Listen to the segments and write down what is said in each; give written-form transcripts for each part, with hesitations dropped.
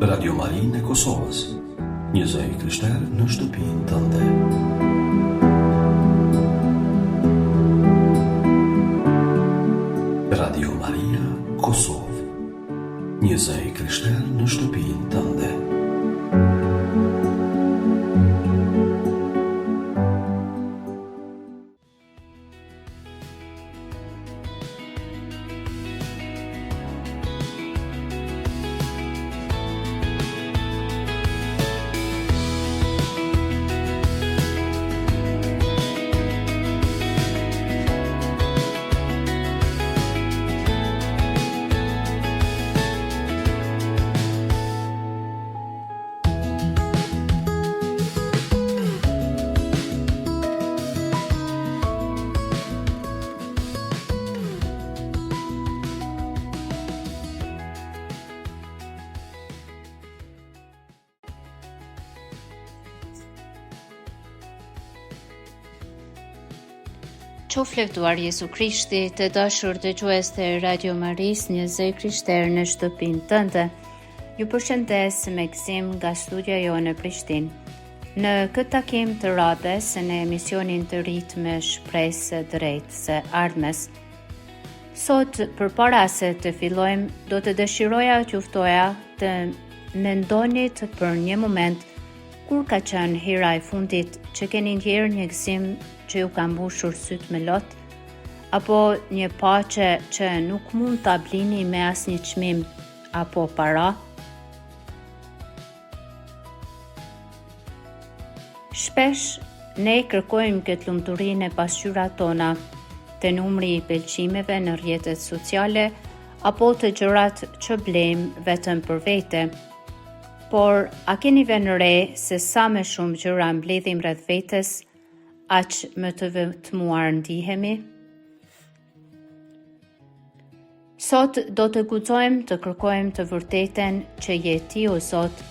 Radio Marinë e Kosovës, një zë i krishter në shtëpinë tënde. Radio Maria Kosovë, një zë i krishter në shtëpinë tënde. Qof leftuar Jezu Krishti, të dashur dëgjues të Radio Maris, një zë i krishter në shtëpinë tënde. Ju përshëndes me gëzim nga studia jo në Prishtinë. Në këtë takim të radhës në emisionin të rit me shpresë drejt së ardhmes. Sot, përpara se të fillojmë, do të dëshiroja t'ju ftoja të mendonit për një moment kur ka qenë hera e fundit që keni ndjerë një gëzim që ju ka mbushur syt me lot, apo një paqe që nuk mund ta blini me asnjë çmim apo para. Shpesh ne kërkojmë këtë lumturinë e pasqyrat tona, të numri i pëlqimeve në rrjetet sociale apo të gjërat që blejmë vetëm për vete. Por a keni vënë re se sa më shumë gjëra mbledhim rreth vetes, aq më të vetmuar ndihemi? Sot do të guxojmë të kërkojmë të vërtetën që je ti o Zot,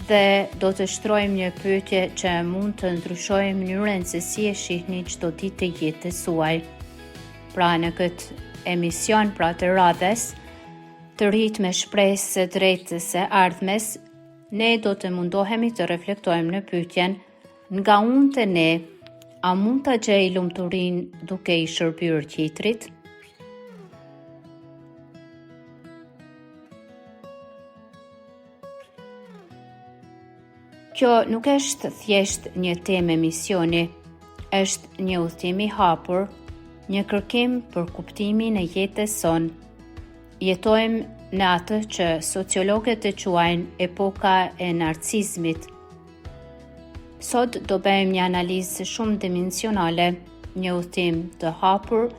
dhe do të shtrojmë një pyetje që mund të ndryshojë mënyrën se si e shihni çdo ditë të jetës suaj. Pra në këtë emision të radhës, të rit me shpresë së drejtë së ardhmes, ne do të mundohemi të reflektojmë në pyetjen: nga unë te ne, a mund ta gjej lumturinë duke i shërbyer tjetrit? Kjo nuk është thjesht një temë emisioni, është një udhtim i hapur, një kërkim për kuptimin e jetës son. Jetojmë në atë që sociologët e quajnë epoka e narcismit. Sot do bëjmë një analizë shumë dimensionale, një udhtim të hapur,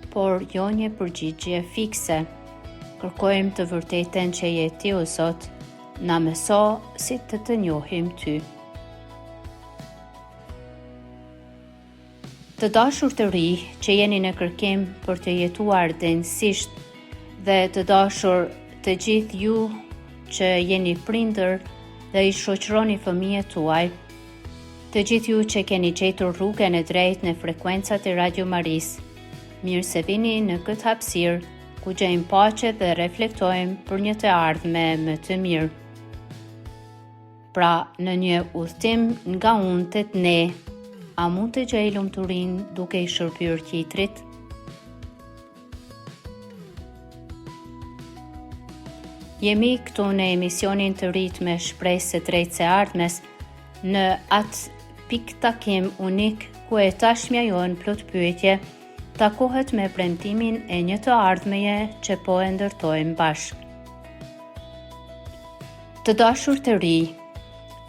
por jo një përgjigje fikse. Kërkojmë të vërtetën që je ti o Zot, na mëso si të njohim ty. Të dashur të ri që jeni në kërkim për të jetuar denjësisht, dhe të dashur të gjithë ju që jeni prindër dhe i shoqëroni fëmijët tuaj, të gjithë ju që keni gjetur rrugën e drejtë në frekuencat e Radio Maris, mirë se vini në këtë hapësirë ku gjejmë paqe dhe reflektojmë për një të ardhme më të mirë. Pra, në një udhtim nga unë tet ne, a mund të gjej lumturinë duke i shërbyer tjetrit? Jemi këtu në emisionin të rit me shpresë së drejtë së ardhmes, në atë pikë takim unik ku e tashmja jonë plot pyetje takohet me premtimin e një të ardhmeje që po e ndërtojmë bashkë. Të dashur të ri,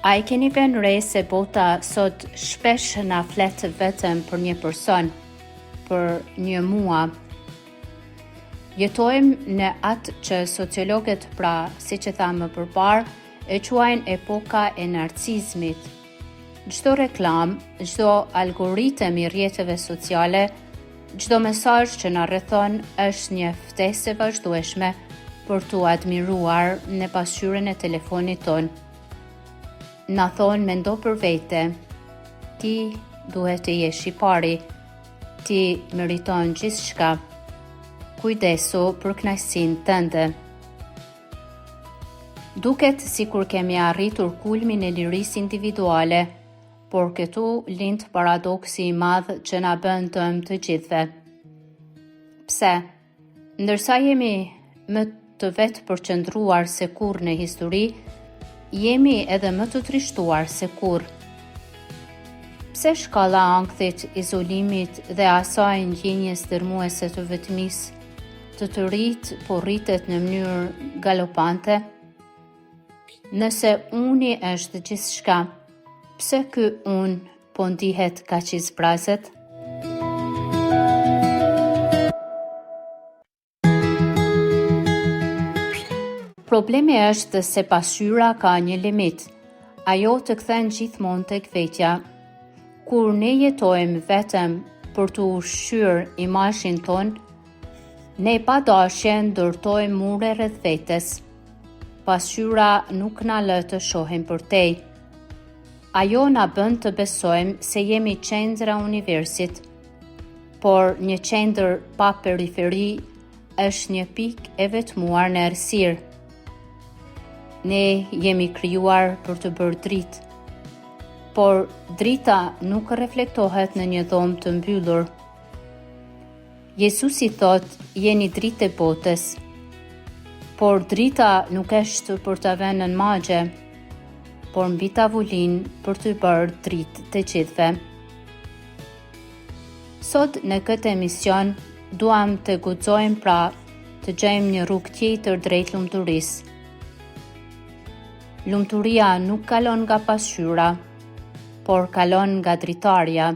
a i keni vënë re se bota sot shpesh na flet vetëm për një person, për një mua? Jetojmë në atë që sociologët, pra si që thamë më përpar, e quajnë epoka e narcismit. Çdo reklam, çdo algoritëm i rrjeteve sociale, çdo mesazh që na rrethon është një ftesë e vazhdueshme për t'u admiruar në pasqyrën e telefonit ton. Na thonë mendo për vete, ti duhet të jesh i pari, ti meriton gjithçka. Kujdesu për kënaqësinë tënde. Duket si kur kemi arritur kulmin e lirisë individuale, por këtu lind paradoksi i madh që na bën dëm të gjithëve. Pse? Ndërsa jemi më të vetë përqendruar se kurrë në histori, jemi edhe më të trishtuar se kurrë. Pse shkalla ankthit, izolimit dhe asaj ndjenjes dërmuese të vetmisë të rritë, po rritet në mënyrë galopante? Nëse uni është gjithçka, pse ky unë po ndihet kaq i zbrazët? Problemi është se pasqyra ka një limit. Ajo të kthen gjithmonë tek vetja. Kur ne jetojmë vetëm për të ushqyer imazhin ton, ne pa dashje ndërtojmë mure rreth vetes. Pasqyra nuk na lë të shohim përtej. Ajo na bën të besojmë se jemi qendra e universit, por një qendër pa periferi është një pikë e vetmuar në errësirë. Ne jemi krijuar për të bërë dritë, por drita nuk reflektohet në një dhomë të mbyllur. Jezusi thot, jeni dritë e botës, por drita nuk është për të vënë në magje, por mbi tavulinë për të bërë dritë të gjithëve. Sot në këtë emision duam të guxojmë pra të gjejmë një rrugë tjetër drejt lumturisë. Lumturia nuk kalon nga pasqyra, por kalon nga dritarja.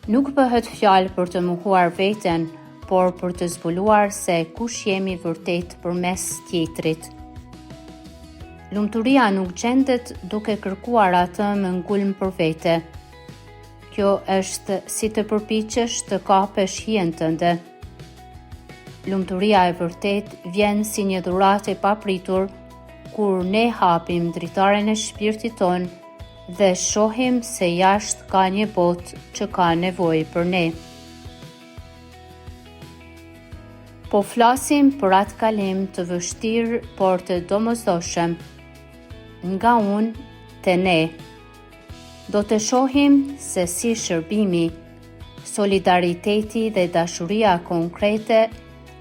Nuk bëhet fjalë për të mohuar veten, por për të zbuluar se kush jemi vërtet përmes tjetrit. Lumturia nuk gjendet duke kërkuar atë me ngulm për vete. Kjo është si të përpiqesh të kapesh hijen tënde. Lumturia e vërtet vjen si një dhuratë e papritur kur ne hapim dritaren e shpirtit ton dhe shohim se jashtë ka një botë që ka nevojë për ne. Po flasim për atë kalim të vështirë por të domosdoshëm, nga unë te ne. Do të shohim se si shërbimi, solidariteti dhe dashuria konkrete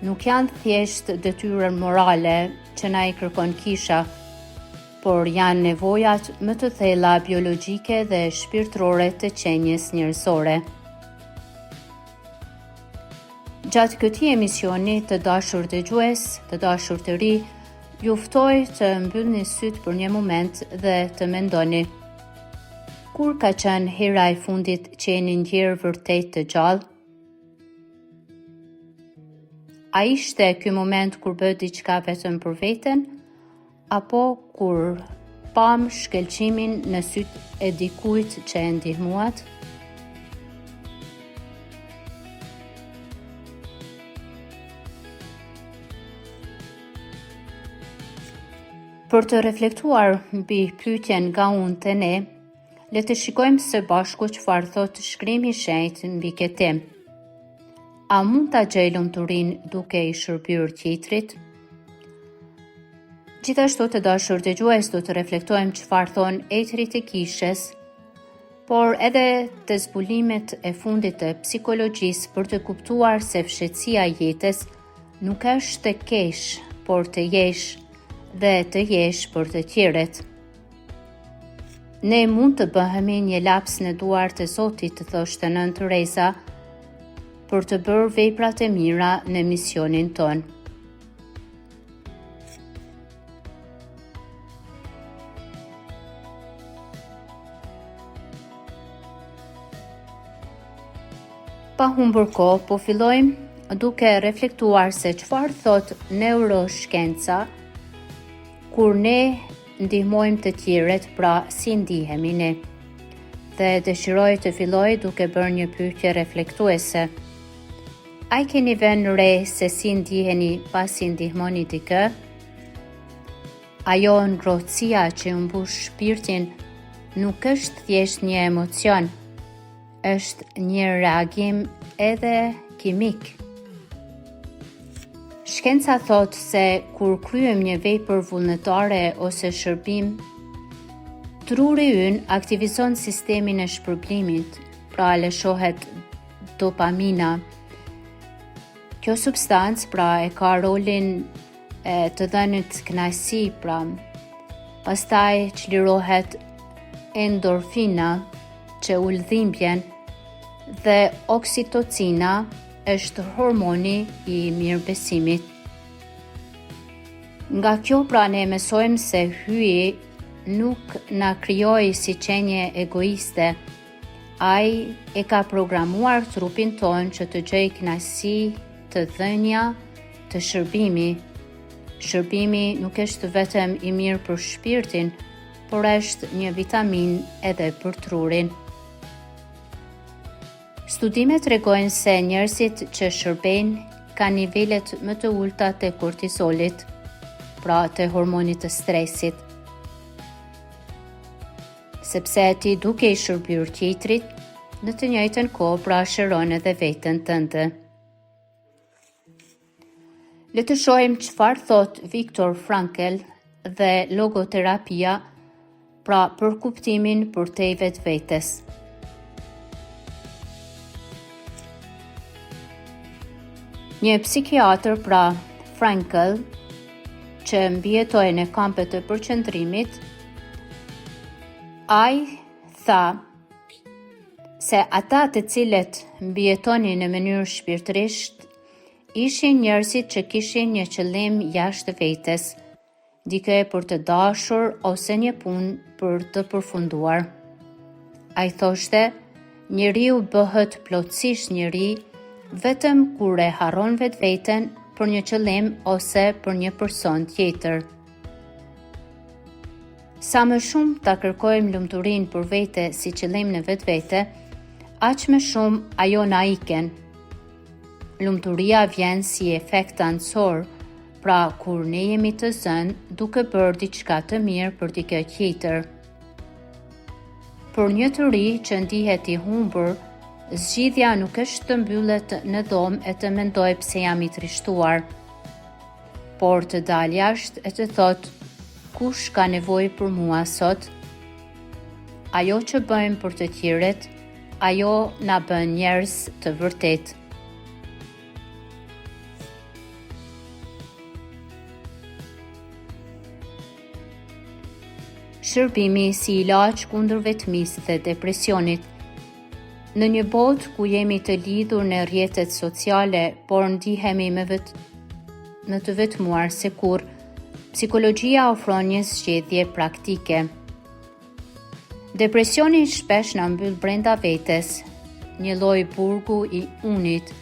nuk janë thjesht detyra morale që na i kërkon kisha, por janë nevojat më të thella biologjike dhe shpirtërore të qenjes njerëzore. Gjatë këtij emisioni, të dashur dëgjues, të dashur të ri, ju ftoj të mbyllni sytë për një moment dhe të mendoni. Kur ka qenë hera e fundit që jeni ndjerë vërtet të gjallë? A ishte ky moment kur bë diçka vetëm për veten, apo kur pam shkëlqimin në sytë e dikujt që e ndihmuat? Për të reflektuar mbi pyetjen nga unë te ne, le të shikojmë së bashku çfarë thotë Shkrimi i Shenjtë mbi këtë temë. A mund ta gjej lumturinë duke i shërbyer tjetrit? Gjithashtu të dashur dëgjues, do të reflektojmë çfarë thon Etrit e Kishës, por edhe të zbulimet e fundit të psikologjisë për të kuptuar se fshehtësia e jetës nuk është të kesh, por të jesh dhe të jesh për të tjerët. Ne mund të bëhemi një laps në duart e Zotit, thoshte Nën Teresa, për të bërë veprat e mira në misionin ton. Pa humbur kohë, po fillojmë duke reflektuar se çfarë thot neuroshkenca kur ne ndihmojmë të tjerët, pra si ndihemi ne. Dhe dëshiroj të filloj duke bërë një pyetje reflektuese. A i keni vënë re se si ndiheni pasi ndihmoni dikë? Ajo ngrohtësia që mbush shpirtin nuk është thjesht një emocion, është një reagim edhe kimik. Shkenca thot se kur kryem një vepër vullnetare ose shërbim, truri ynë aktivizon sistemin e shpërblimit, pra lëshohet dopamina. Kjo substancë pra e ka rolin e të dhënit kënaqësi, pra pastaj çlirohet endorfina që ul dhimbjen dhe oksitocina është hormoni i mirëbesimit. Nga kjo pra ne mësojmë se hyi nuk na krijoi si qenje egoiste. Ai e ka programuar trupin ton që të gjej kënaqësi, të dhënia, të shërbimi. Shërbimi nuk është vetëm i mirë për shpirtin, por është një vitamin edhe për trurin. Studimet tregojnë se njerëzit që shërbejnë kanë nivelet më të ulta të kortizolit, pra të hormonit të stresit. Sepse ti duke i shërbyer tjetrit, në të njëjtën kohë pra shëron edhe veten tënde. Le të shohim çfarë thot Viktor Frankl dhe logoterapia, pra për kuptimin për te vetvetes. Një psikiatër, pra Frankl, që mbijetoi në kampe të përqendrimit, ai tha se ata të cilët mbijetonin në mënyrë shpirtërisht ishin njerëzit që kishin një qëllim jashtë vetes, dike për të dashur ose një punë për të përfunduar. Ai thoshte, njeriu bëhet plotësisht njeri vetëm kur e harron vetveten për një qëllim ose për një person tjetër. Sa më shumë ta kërkojmë lumturinë për vete si qëllim në vetvete, aq më shumë ajo na iken. Lumturia vjen si efekt anësor, pra kur ne jemi të zënë duke bërë diçka të mirë për dikë tjetër. Për një të ri që ndihet i humbur, zgjidhja nuk është të mbyllet në dhomë e të mendoj pse jam i trishtuar, por të dalë jashtë e të thotë kush ka nevojë për mua sot. Ajo që bëjmë për të tjerët, ajo na bën njerëz të vërtetë. Shërbimi si ilaç kundër vetmisë dhe depresionit. Në një botë ku jemi të lidhur në rrjetet sociale, por ndihemi në të vetmuar se kur, psikologjia ofron një zgjedhje praktike. Depresioni shpesh na mbyll brenda vetes, një lloj burgu i unit.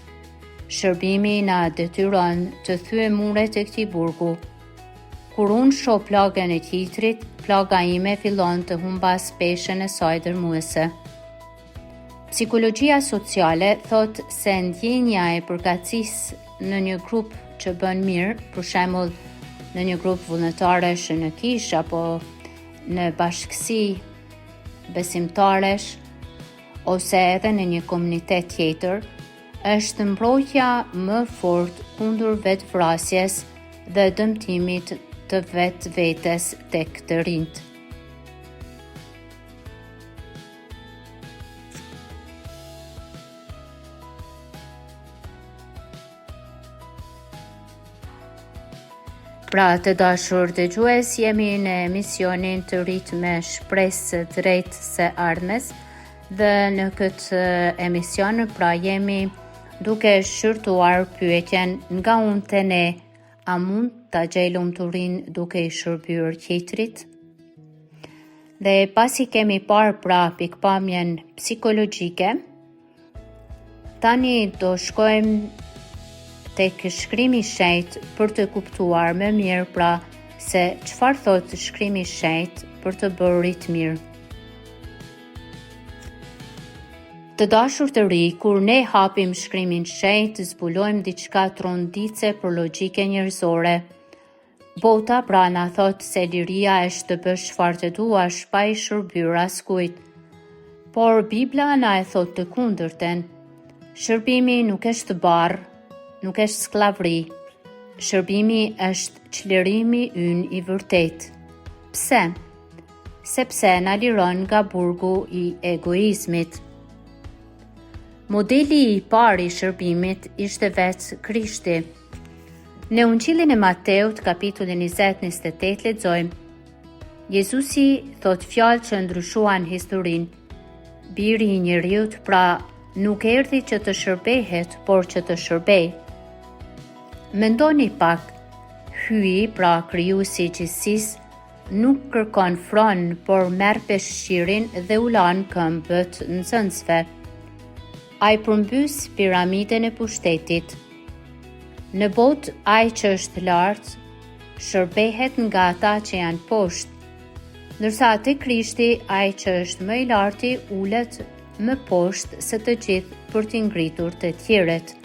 Shërbimi na detyron të thyem muret e këtij burgu. Kur unë shoh plagën e tjetrit, plaga ime fillon të humbas peshën e saj dërmuese. Psikologjia sociale thot se ndjenja e përkatësisë në një grup që bën mirë, për shembull në një grup vullnetaresh në kish apo në bashkësi besimtaresh ose edhe në një komunitet tjetër, është mbrojtja më fort kundër vetvrasjes dhe dëmtimit të vetes tek të rinjt. Pra të dashur dëgjues, jemi në emisionin të rritë me shpresë drejt së ardhmes dhe në këtë emision pra jemi duke shërtuar pyetjen nga unë të ne, a mund ta gjej lumturinë duke i shërbyer tjetrit? Dhe pasi kemi parë pra pikpamjen psikologjike, tani do shkojmë tek shkrimi i shenjtë për të kuptuar më mirë pra se çfarë thotë shkrimi i shenjtë për të bërë rit mirë. Të dashur të ri, kur ne hapim shkrimin shenjtë, zbulojmë diçka trondice për logjike njerëzore. Bota pra na thot se liria është të bësh çfarë të duash pa i shërbyer askujt. Por Bibla na e thot të kundërten. Shërbimi nuk është barr, nuk është skllavëri. shërbimi është çlirimi ynë i vërtet. Pse? Sepse na liron nga burgu i egoizmit. Modeli i parë i shërbimit ishte vetë Krishti. Në Ungjillin e Mateut, kapitullin 20-28, lexojmë: Jezusi thot fjalë që ndryshuan historinë. Biri i njeriut pra nuk erdhi që të shërbehet, por që të shërbej. Mendoni pak, hyi pra krijuesi i gjithësisë nuk kërkon fron, por merr peshqirin dhe u lan këmbët nxënësve. Ai përmbys piramiden e pushtetit. Në botë ai që është lart shërbehet nga ata që janë poshtë, ndërsa te Krishti ai që është më i larti ulet më poshtë se të gjithë për t'i ngritur të tjerët.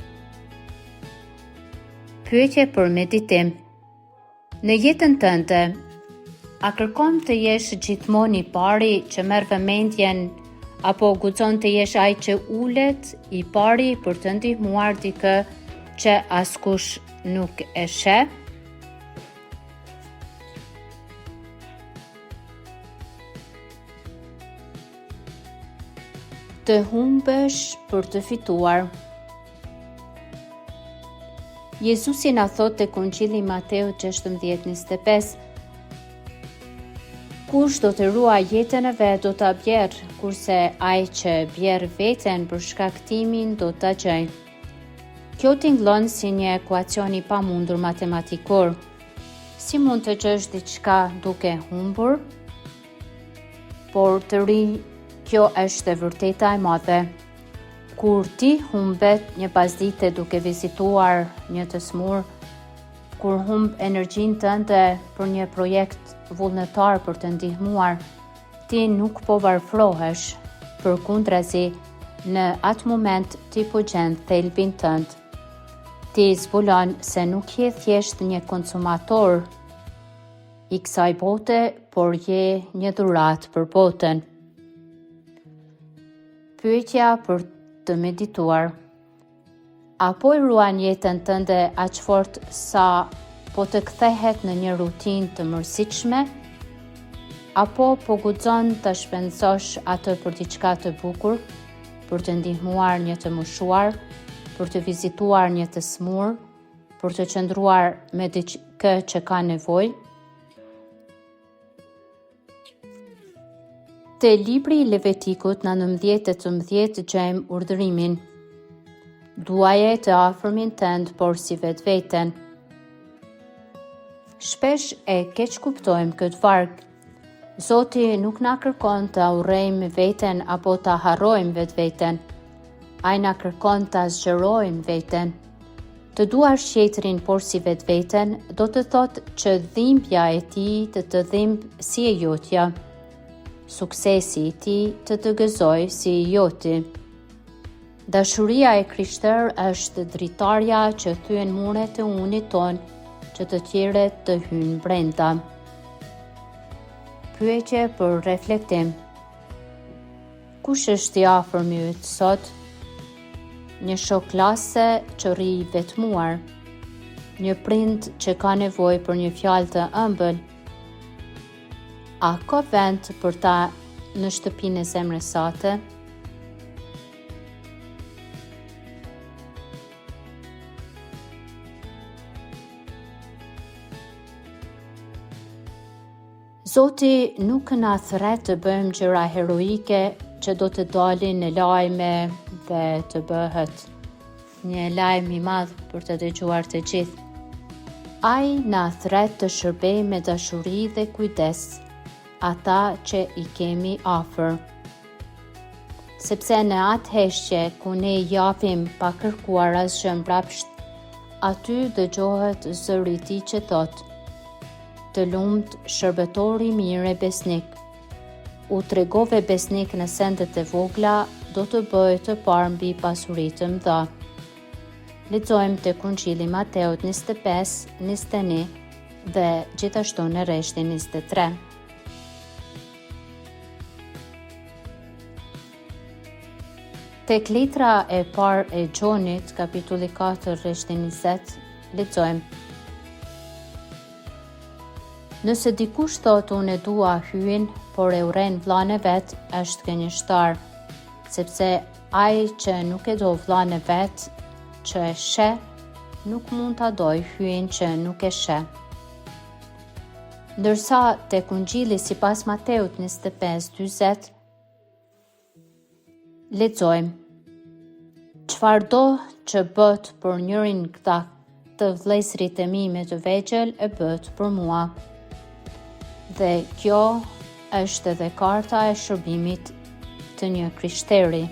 Pyetje për meditim. Në jetën tënde, a kërkon të jesh gjithmonë i pari që merr vëmendjen, apo guxon të jesh ai që ulet i pari për të ndihmuar dikë që askush nuk e sheh? Të humbesh për të fituar. Jezusi na thot te Ungjilli i Mateut 16:25: Kush do të ruaj jetën e vet do ta bjerr, kurse ai që bjerr veten për shkak timin do ta gjej. Kjo tingëllon si një ekuacion i pamundur matematikor. Si mund të gjesh diçka duke humbur? Por të ri, kjo është e vërteta e madhe. Kur ti humbet një pasdite duke vizituar një të smur, kur humb energjinë tënde për një projekt vullnetar për të ndihmuar, ti nuk po varfrohesh, përkundrazi, në atë moment ti po gjen thelbin tënd. Ti zbulon se nuk je thjesht një konsumator i kësaj bote, por je një dhuratë për botën. Pyetja për të medituar. Apo i ruan jetën tënde aq fort sa po të kthehet në një rutinë të mërzitshme? Apo po guxon të shpenzosh atë për diçka të bukur, për të ndihmuar një të moshuar, për të vizituar një të smur, për të qëndruar me diçka që ka nevojë? Te libri i Levitikut në 19:18 gjejmë urdhërimin: Duaje të afërmin tënd, por si vetveten. Shpesh e keq kuptojmë këtë varg. Zoti nuk na kërkon të urrejmë veten apo të harrojmë vetveten. Ai na kërkon të zgjerojmë veten. Të duash tjetrin por si vetveten do të thotë që dhimbja e tij të dhimbë si e jotja. Suksesi i tij të gëzoj si i joti. Dashuria e Krishter është dritarja që thyen muret e unit ton që të tjerët të hyjnë brenda. Pyetje për reflektim. Kush është i afërmi yt sot? Një shok klase që rri i vetmuar, një prind që ka nevojë për një fjalë të ëmbël. A ka vend për ta në shtëpinë e zemrës sate? Zoti nuk na thret të bëjmë gjëra heroike që do të dalin në lajme dhe të bëhet një lajm i madh për të dëgjuar të gjithë. Ai na thret të shërbejmë me dashuri dhe kujdes ata që i kemi afër. Sepse në atë heshtje ku ne japim pa kërkuar asgjë mbrapsht, aty dëgjohet zëri i tij që thotë: Të lumt shërbetori mirë e besnik. U tregove besnik në sendet e vogla, do të bëj të parë mbi pasuri të mëdha. Lexojmë tek Ungjilli i Mateut 25:21 dhe gjithashtu në rreshtin 23. Tek letra e parë e Gjonit, kapitulli 4, rreshtin 20, lexojmë: Nëse dikush thot unë e dua hyen, por e urren vllain e vet, është gënjeshtar, sepse ai që nuk e do vllain e vet që e sheh, nuk mund ta doj hyen që nuk e sheh. Ndërsa tek Ungjilli sipas Mateut 25:40 lexojmë: Çfarëdo që bët për njërin nga të vëllezërit e mi me të vegjël, e bët për mua. Dhe kjo është edhe karta e shërbimit të një krishteri.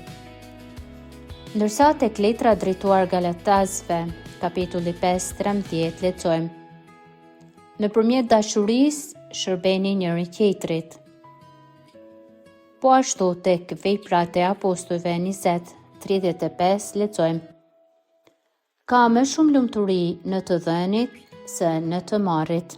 Ndërsa tek letra drejtuar Galatazëve, kapitulli 5:13 lexojmë: Nëpërmjet dashurisë shërbeni njëri tjetrit. Po ashtu tek Veprat e Apostujve 20:35 lexojmë: Ka më shumë lumturi në të dhënit se në të marrit.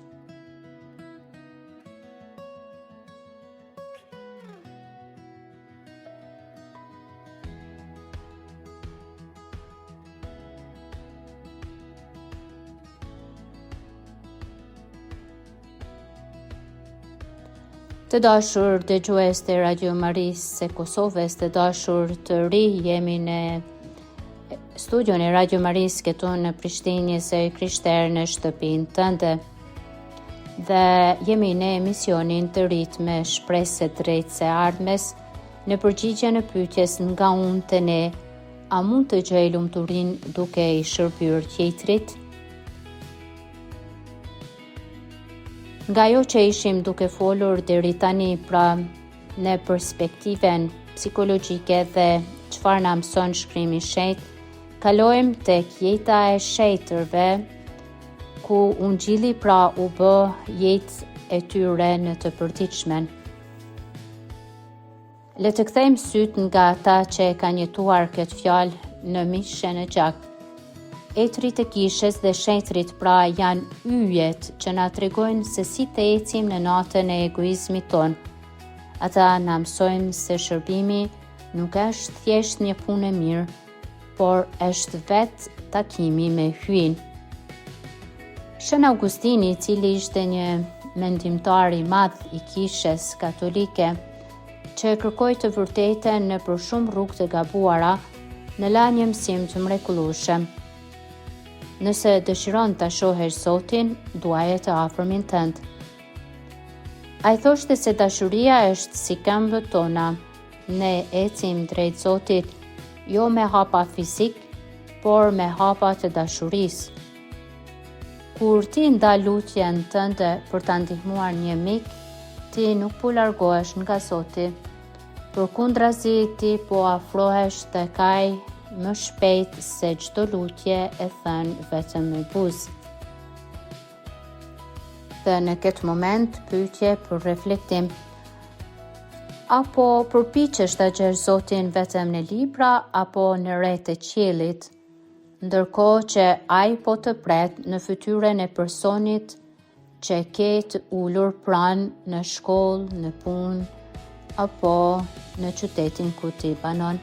Të dashur dëgjues të Radio Marisë së Kosovës, të dashur të ri, jemi në studion e Radio Marisë këtu në Prishtinë, se Krishterë në shtëpinë tënde. Dhe jemi në emisionin të rit me shpresë drejt se ardhmes, në përgjigje në pyetjes nga unë te ne, a mund të gjej lumturinë duke i shërbyer tjetrit? Nga ajo që ishim duke folur deri tani, pra në perspektiven psikologjike dhe çfarë na mëson shkrimi i shenjtë, kalojmë tek jeta e shejtërve, ku Ungjilli pra u bë jetë e tyre në të përditshmen. Le të kthejmë syt nga ata që kanë jetuar këtë fjalë në mishën e gjakut. Etrit e kishës dhe shenjtrit pra janë yjet që na tregojnë se si të ecim në natën e egoizmit ton. Ata na mësojnë se shërbimi nuk është thjesht një punë e mirë, por është vetë takimi me hyn. Shën Augustini, i cili ishte një mendimtar i madh i kishës katolike, që kërkoi të vërtetën në për shumë rrugë të gabuara, në la një mësim të mrekullueshëm. Nëse dëshiron ta shohësh Zotin, duaje të afërmin tënd. Ai thoshte se dashuria është si këmbët tona. Ne ecim drejt Zotit, jo me hapa fizik, por me hapa të dashurisë. Kur ti nda lutjen tënde për ta ndihmuar një mik, ti nuk po largohesh nga Zoti. Përkundrazi, ti po afrohesh tek ai më shpejt se çdo lutje e thënë vetëm me buzë. Dhe në këtë moment, pyetje për reflektim: apo përpiqesh ta gjesh Zotin vetëm në libra apo në rreth të qiellit, ndërkohë që ai po të pret në fytyrën e personit që ke të ulur pranë në shkollë, në punë apo në qytetin ku ti banon?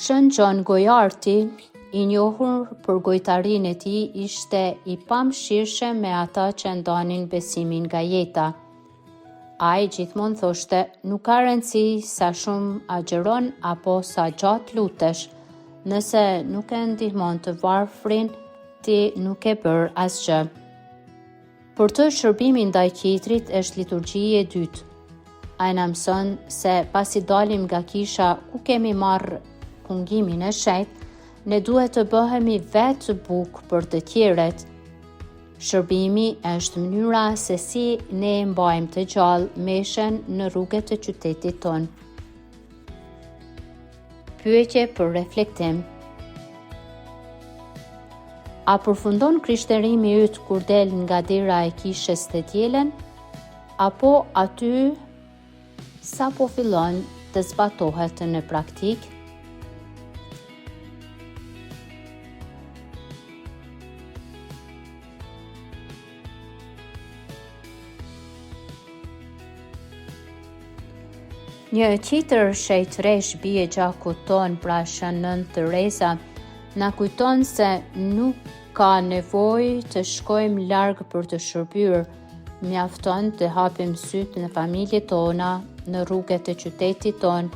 Shën Gjon Gojarti, i njohur për gojtarinë e tij, ishte i pamshirshëm me ata që ndanin besimin nga jeta. Ai gjithmonë thoshte, nuk ka rëndësi sa shumë agjeron apo sa gjatë lutesh, nëse nuk e ndihmon të varfrin, ti nuk e bër asgjë. Për të, shërbimi ndaj tjetrit është liturgjia e dytë. Ai na mëson se pasi dalim nga kisha ku kemi marrë pungimin e shenjtë, ne duhet të bëhemi vetë bukë për të tjerët. Shërbimi është mënyra se si ne mbajmë të gjallë meshën në rrugët të qytetit ton. Pyetje për reflektim: a përfundon krishterimi yt kur del nga dera e kishës të dielën, apo aty sa po fillon të zbatohet në praktikë? Një tjetër shejtresh bie gjakut ton, pra Shënën Teresa, na kujton se nuk ka nevojë të shkojmë larg për të shërbyer. Mjafton të hapim sytë në familjet tona, në rrugët e qytetit ton,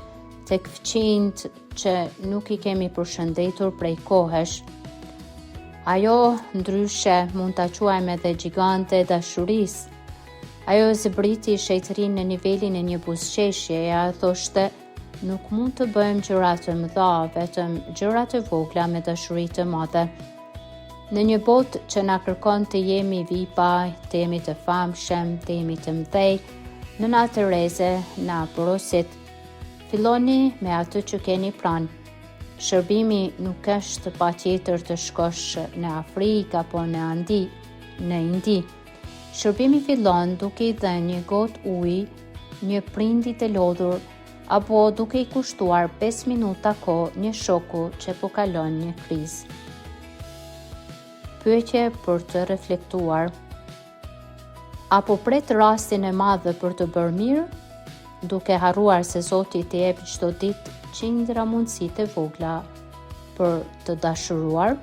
tek fëmijët që nuk i kemi përshëndetur prej kohësh. Ajo ndryshe mund ta quajmë edhe gjigante e dashurisë. Ajo zbriti shejtërinë në nivelin e një buzëqeshje, ja thoshte, nuk mund të bëjmë gjëra të mëdha, vetëm gjëra të vogla me dashuri të madhe. Në një botë që na kërkon të jemi vipa, të jemi të famshëm, të jemi të mëdhej, Nëna Tereze na porosit, filloni me atë që keni pranë. Shërbimi nuk është patjetër të shkosh në Afrikë apo në Indi. Shërbimi fillon duke i dhënë një gotë ujë, një prindi të lodhur, apo duke i kushtuar 5 minuta kohë një shoku që po kalon një krizë. Pyetje për të reflektuar. Apo pret rastin e madh për të bërë mirë, duke harruar se Zoti të jep çdo ditë qindra mundësi të vogla për të dashuruar?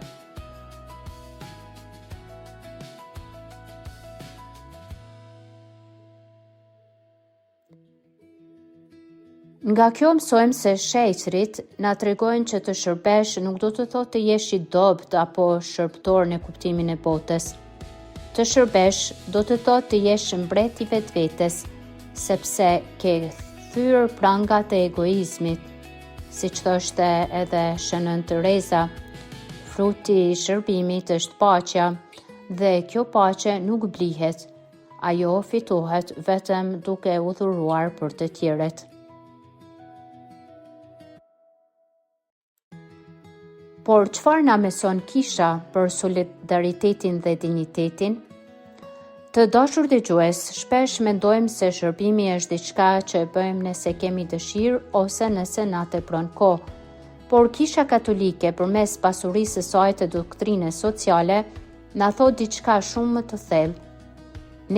Nga kjo mësojmë se shejtërit na tregojnë që të shërbesh nuk do të thotë të jesh i dobët apo shërbëtor në kuptimin e botës. Të shërbesh do të thotë të jesh mbret i vetvetes, sepse ke thyrë prangat e egoizmit. Siç thoshte edhe Shënën Teresa, fruti i shërbimit është paqja, dhe kjo paqe nuk blihet. Ajo fitohet vetëm duke u dhuruar për të tjerët. Por çfarë na mëson Kisha për solidaritetin dhe dinjitetin? Të dashur dëgjues, shpesh mendojmë se shërbimi është diçka që e bëjmë nëse kemi dëshirë ose nëse na tepron kohë. Por Kisha Katolike përmes pasurisë së saj të doktrines sociale na thot diçka shumë më të thellë.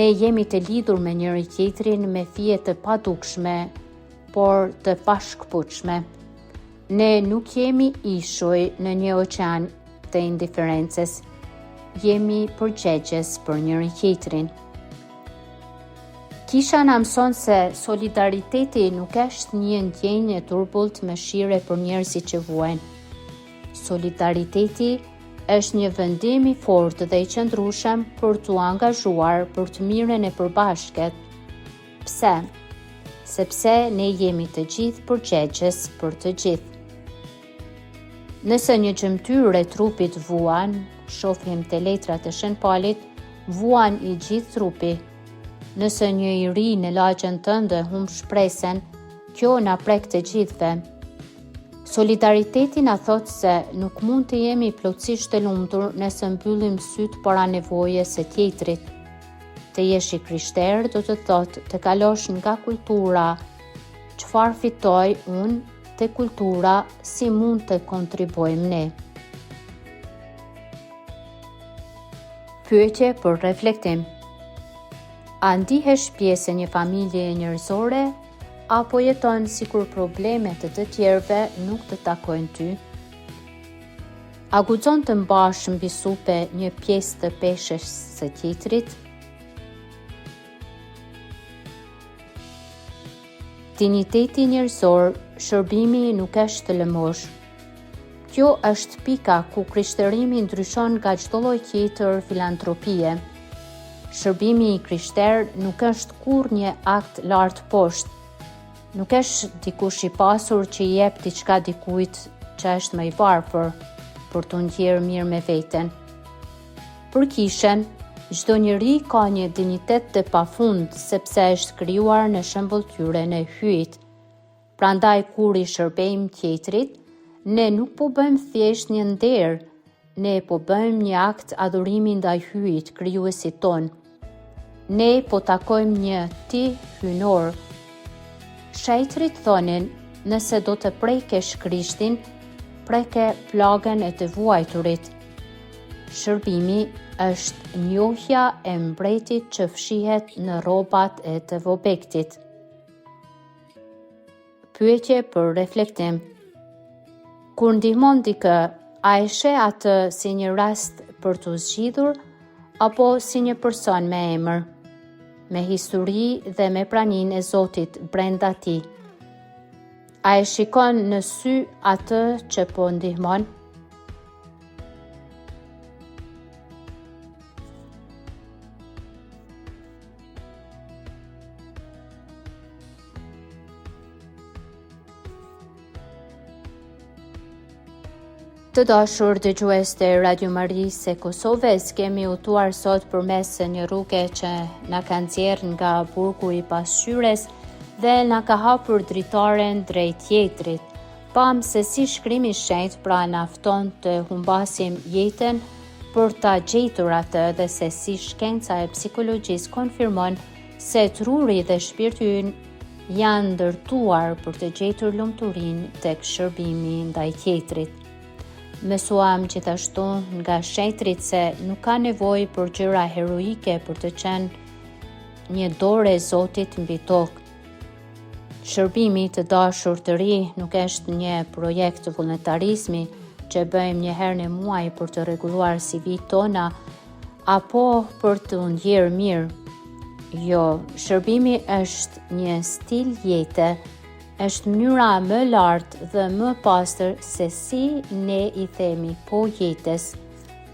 Ne jemi të lidhur me njëri tjetrin me fije të padukshme, por të pashkëpuqshme. Ne nuk jemi ishuj në një oqean të indiferencës, jemi përgjegjës për njëri tjetrin. Kisha na mëson se solidariteti nuk është një ndjenjë e turbullt me shire për njerëzit që vuajnë. Solidariteti është një vendim i fortë dhe i qëndrueshëm për t'u angazhuar për të mirën e përbashkët. Pse? Sepse ne jemi të gjithë përgjegjës për të gjithë. Nëse një gjymtyrë e trupit vuan, shohim te letrat e Shën Palit, vuan i gjithë trupi. Nëse një i ri në lagjën tënde humb shpresën, kjo na prek të gjithëve. Solidariteti na thot se nuk mund të jemi plotësisht të lumtur nëse mbyllim syt para nevojës së tjetrit. Të jesh i krishterë do të thotë të kalosh nga kultura, çfarë fitoj unë, te kultura, si mund të kontribuojmë ne. Pyetje për reflektim. A ndihesh pjesë e një familje njerëzore apo jeton sikur problemet të tjerëve nuk të takojnë ty? A guxon të mbash mbi supe një pjesë të peshës së tjetrit? Dinjiteti njerëzor, shërbimi nuk është të lëmosh. Kjo është pika ku krishtërimi ndryshon nga çdo lloj tjetër filantropie. Shërbimi i krishter nuk është kurrë një akt lart poshtë. Nuk është dikush i pasur që i jep diçka dikujt që është më i varfër për t'u ndjerë mirë me veten. Për Kishën, çdo njeri ka një dinjitet të pafund sepse është krijuar në shembulltyren e hyjit. Prandaj kur i shërbejmë tjetrit, ne nuk po bëjmë thjesht një nder, ne po bëjmë një akt adhurimi ndaj hyjit, krijuesit ton. Ne po takojmë një ti hyjnor. Shejtrit thonin, nëse do të prekesh Krishtin, preke plagën e të vuajturit. Shërbimi është njohja e mbretit që fshihet në rrobat e të vobektit. pyetje për reflektim. Kur ndihmon dikë, a e sheh atë si një rast për t'u zgjidhur apo si një person me emër, me histori dhe me praninë e Zotit brenda tij? A e shikon në sy atë që po ndihmon? Të dashur dëgjues të Radio Marisë e Kosovës, kemi udhëtuar sot përmes një rruge që na ka nxjerrë nga burgu i pasqyres dhe na ka hapur dritaren drejt jetrit. Pam se si shkrimi i shenjtë pra na fton të humbasim jetën për ta gjetur atë dhe se si shkenca e psikologjisë konfirmon se truri dhe shpirti ynë janë ndërtuar për të gjetur lumturinë tek shërbimi ndaj tjetrit. Mësuam gjithashtu nga shenjtrit se nuk ka nevojë për gjëra heroike për të qenë një dorë e Zotit mbi tokë. Shërbimi të dashur të ri nuk është një projekt vullnetarizmi që bëjmë një herë në muaj për të rregulluar CV-t tona apo për të ndjerë mirë. Jo, shërbimi është një stil jete, është mënyra më lartë dhe më pastër se si ne i themi po jetës,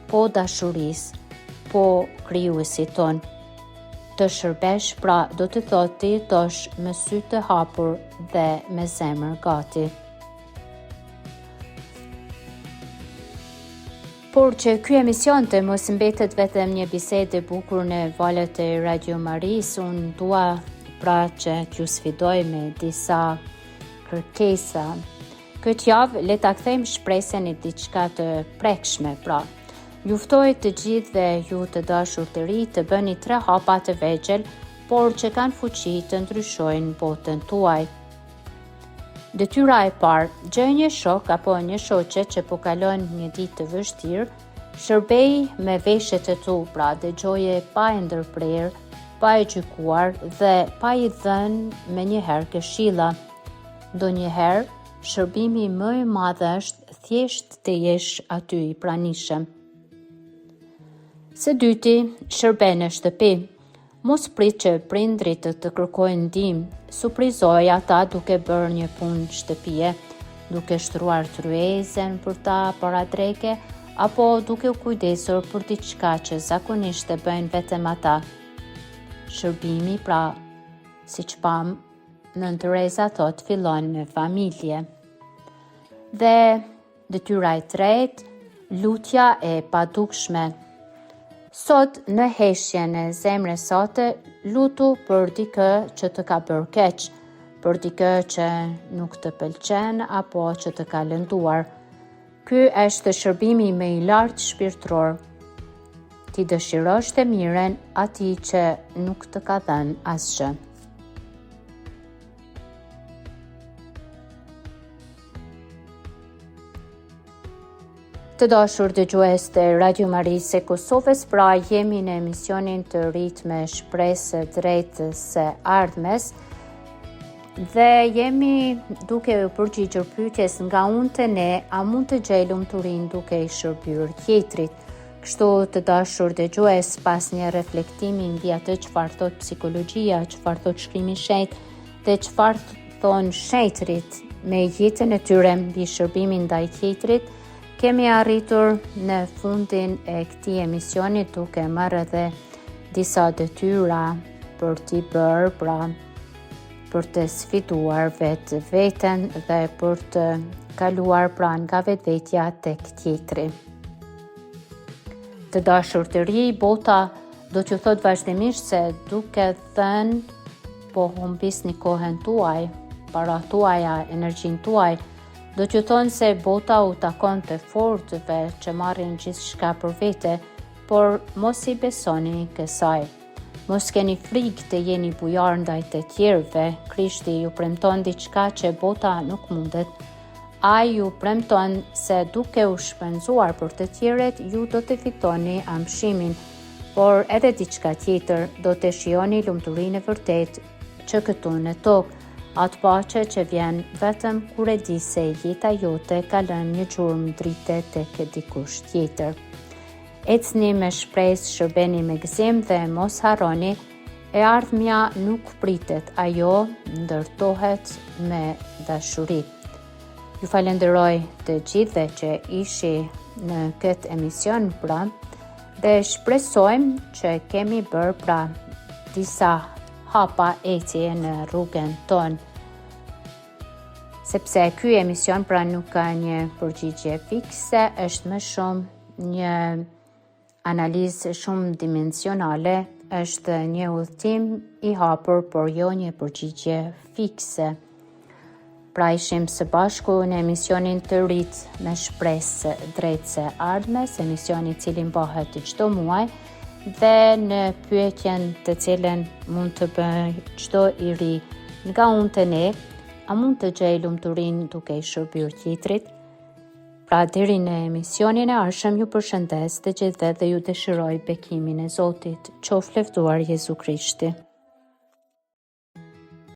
po dashurisë, po krijuesit ton. Të shërbesh pra do të thotë të jetosh me sy të hapur dhe me zemër gati. Por që ky emision të mos mbetet vetëm një bisedë e bukur në valët e Radio Marisë, unë dua pra që t'ju sfidoj me disa kërkesa. Këtë javë le ta kthejmë shpresën në diçka të prekshme, pra. Luftoj të gjithë dhe ju të dashur të ri të bëni 3 hapa të vegjël, por që kanë fuqi të ndryshojnë botën tuaj. Detyra e parë, gjej një shok apo një shoqe që po kalon një ditë të vështirë, shërbej me veshjet e tu, pra dëgjoje pa e ndërprerë, pa e gjykuar dhe pa i dhënë me njëherë këshilla. Ndonjëherë, shërbimi më i madh është thjesht të jesh aty i pranishëm. Së dyti, shërbe në shtëpi. Mos prit që prindrit të kërkojnë ndihmë, surprizoj ata duke bërë një punë shtëpie, duke shtruar tryezën për ta para dreke, apo duke u kujdesur për diçka që zakonisht e bëjnë vetëm ata. Shërbimi, pra, siç pam, Nën Teresa thot fillon në familje. Dhe detyra e tretë, lutja e padukshme. Sot në heshjen e zemrës sate, lutu për dikë që të ka bërë keq, për dikë që nuk të pëlqen apo që të ka lënduar. Ky është shërbimi më i lartë shpirtëror. Ti dëshirosh të mirën atij që nuk të ka dhënë asgjë. Të dashur dëgjues të Radio Marisë e Kosovës, pra jemi në emisionin të rit me shpresë drejt së ardhmes dhe jemi duke u përgjigjur pyetjes nga unë te ne, a mund të gjej lumturinë duke i shërbyer tjetrit. Kështu të dashur dëgjues, pas një reflektimi mbi atë çfarë thot psikologjia, çfarë thot shkrimi i shenjtë dhe çfarë thon shenjtrit me jetën e tyre mbi shërbimin ndaj tjetrit, kemi arritur në fundin e këtij emisioni duke marrë edhe disa detyra për t'i bërë, pra për të sfiduar veten dhe për të kaluar pra nga vetvetja tek tjetri. Të dashur të ri, bota do t'ju thot vazhdimisht se duke thënë po humbisni kohën tuaj, para tuaja, energjinë tuaj, do t'ju thonë se bota u takon të fortëve që marrin gjithçka për vete, por mos i besoni kësaj. Mos keni frikë të jeni bujar ndaj të tjerëve. Krishti ju premton diçka që bota nuk mundet. Ai ju premton se duke u shpenzuar për të tjerët, ju do të fitoni amshimin, por edhe diçka tjetër, do të shijoni lumturinë e vërtet që këtu në tokë. atë paqe që vjen vetëm kur e di se jeta jote ka lënë një gjurmë drite tek dikush tjetër. Ecni me shpresë, shërbeni me gëzim dhe mos harroni, e ardhmja nuk pritet, ajo ndërtohet me dashuri. Ju falenderoj të gjithëve që ishi në këtë emision dhe shpresojmë që kemi bërë disa hapa ecje në rrugën tonë. Sepse ky emision nuk ka një përgjigje fikse, është më shumë një analizë shumë dimensionale, është një udhëtim i hapur, por jo një përgjigje fikse. Pra ishim së bashku në emisionin të rritë me shpresë drejt së ardhmes, emisioni i cili mbahet çdo muaj dhe në pyetjen të cilën mund të bëj çdo i ri nga unë të ne, a mund të gjej lumturinë duke i shërbyer tjetrit? Pra deri në emisionin e ardhshëm ju përshëndes të gjithëve dhe ju dëshiroj bekimin e Zotit. Qoftë lëvduar Jezu Krishti.